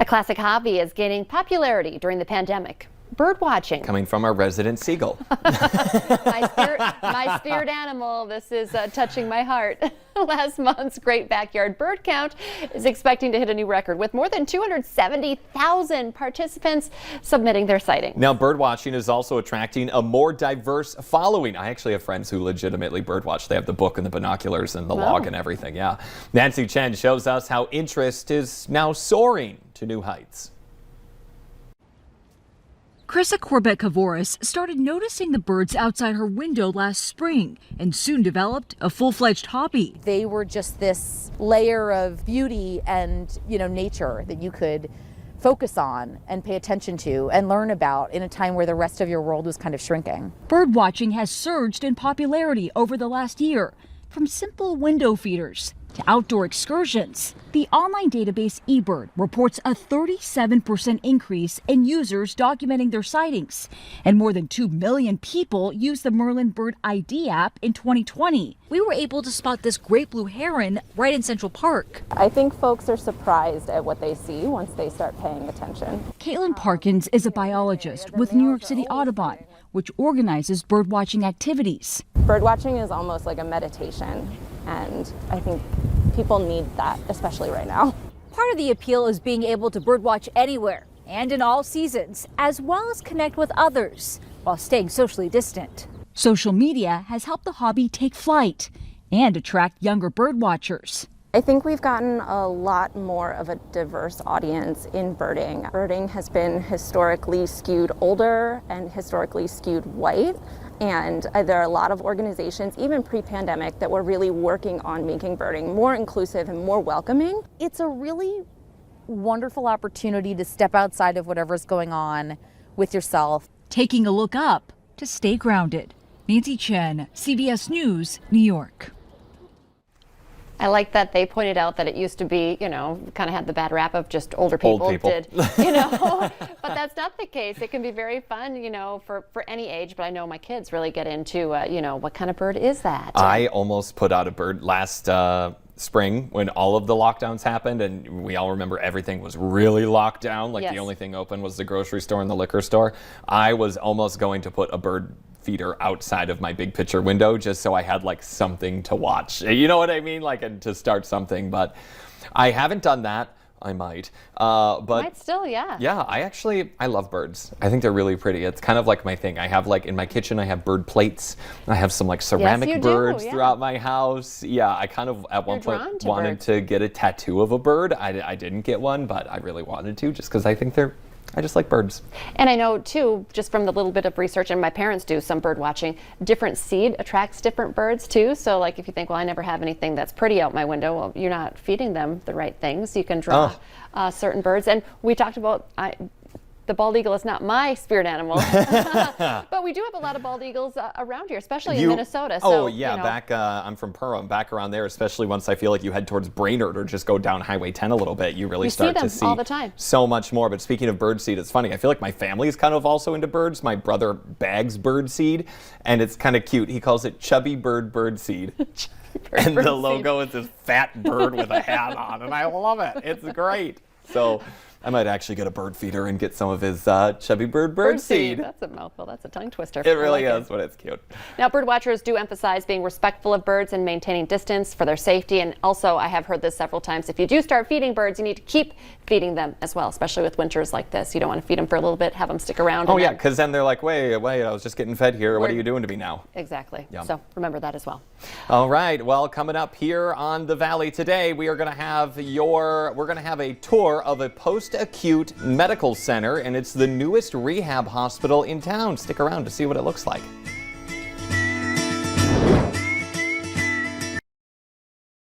A classic hobby is gaining popularity during the pandemic. Birdwatching. Coming from our resident seagull. my spirit animal. This is touching my heart. Last month's Great Backyard Bird Count is expecting to hit a new record with more than 270,000 participants submitting their sightings. Now, birdwatching is also attracting a more diverse following. I actually have friends who legitimately birdwatch. They have the book and the binoculars and the log and everything. Yeah. Nancy Chen shows us how interest is now soaring to new heights. Krista Corbett-Cavoris started noticing the birds outside her window last spring and soon developed a full-fledged hobby. They were just this layer of beauty and, nature that you could focus on and pay attention to and learn about in a time where the rest of your world was kind of shrinking. Birdwatching has surged in popularity over the last year, from simple window feeders to outdoor excursions. The online database eBird reports a 37% increase in users documenting their sightings, and more than 2 million people used the Merlin Bird ID app in 2020. We were able to spot this great blue heron right in Central Park. I think folks are surprised at what they see once they start paying attention. Caitlin Parkins is a biologist with New York City Audubon, which organizes birdwatching activities. Birdwatching is almost like a meditation, and I think people need that, especially right now. Part of the appeal is being able to birdwatch anywhere and in all seasons, as well as connect with others while staying socially distant. Social media has helped the hobby take flight and attract younger birdwatchers. I think we've gotten a lot more of a diverse audience in birding. Birding has been historically skewed older and historically skewed white. And there are a lot of organizations, even pre-pandemic, that were really working on making birding more inclusive and more welcoming. It's a really wonderful opportunity to step outside of whatever's going on with yourself. Taking a look up to stay grounded. Nancy Chen, CBS News, New York. I like that they pointed out that it used to be, kind of had the bad rap of just older people. Did, but that's not the case. It can be very fun, for any age. But I know my kids really get into, what kind of bird is that? I almost put out a bird last spring when all of the lockdowns happened, and we all remember everything was really locked down. Like the only thing open was the grocery store and the liquor store. I was almost going to put a bird feeder outside of my big picture window just so I had like something to watch. You know what I mean? Like, and to start something, but I haven't done that. I might. But might still, yeah. Yeah, I love birds. I think they're really pretty. It's kind of like my thing. I have like in my kitchen, I have bird plates. I have some like ceramic birds throughout my house. Yeah, I kind of at one point wanted to get a tattoo of a bird. I didn't get one, but I really wanted to just because I think I just like birds. And I know, too, just from the little bit of research, and my parents do some bird watching, different seed attracts different birds, too. So, like, if you think, well, I never have anything that's pretty out my window, well, you're not feeding them the right things. You can draw certain birds. And we talked about the bald eagle is not my spirit animal, but we do have a lot of bald eagles around here, especially in Minnesota. So, back, I'm from Perham, back around there, especially once I feel like you head towards Brainerd or just go down Highway 10 a little bit, you really start to see all the time. So much more. But speaking of bird seed, it's funny. I feel like my family's kind of also into birds. My brother bags bird seed, and it's kind of cute. He calls it Chubby Bird Seed. And the logo is this fat bird with a hat on, and I love it. It's great. So I might actually get a bird feeder and get some of his Chubby Bird Seed. That's a mouthful. That's a tongue twister. It really is, but it's cute. Now, bird watchers do emphasize being respectful of birds and maintaining distance for their safety. And also, I have heard this several times, if you do start feeding birds, you need to keep feeding them as well, especially with winters like this. You don't want to feed them for a little bit, have them stick around. Oh, yeah, because then they're like, wait, I was just getting fed here. What are you doing to me now? Exactly. Yep. So remember that as well. All right. Well, coming up here on The Valley today, we are going to have a tour of a post-acute medical center, and it's the newest rehab hospital in town. Stick around to see what it looks like.